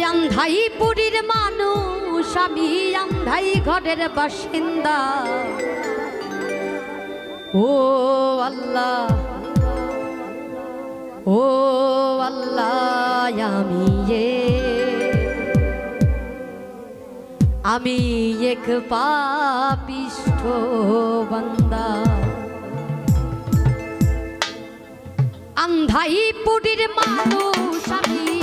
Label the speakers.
Speaker 1: আন্ধাই পুরীর মানুষ আমি আন্ধাই ঘরের বাসিন্দা ও আল্লাহ ও আল্লাহ আমি এক পাপিষ্ঠ বান্দা আন্ধাই পুরীর মানুষ আমি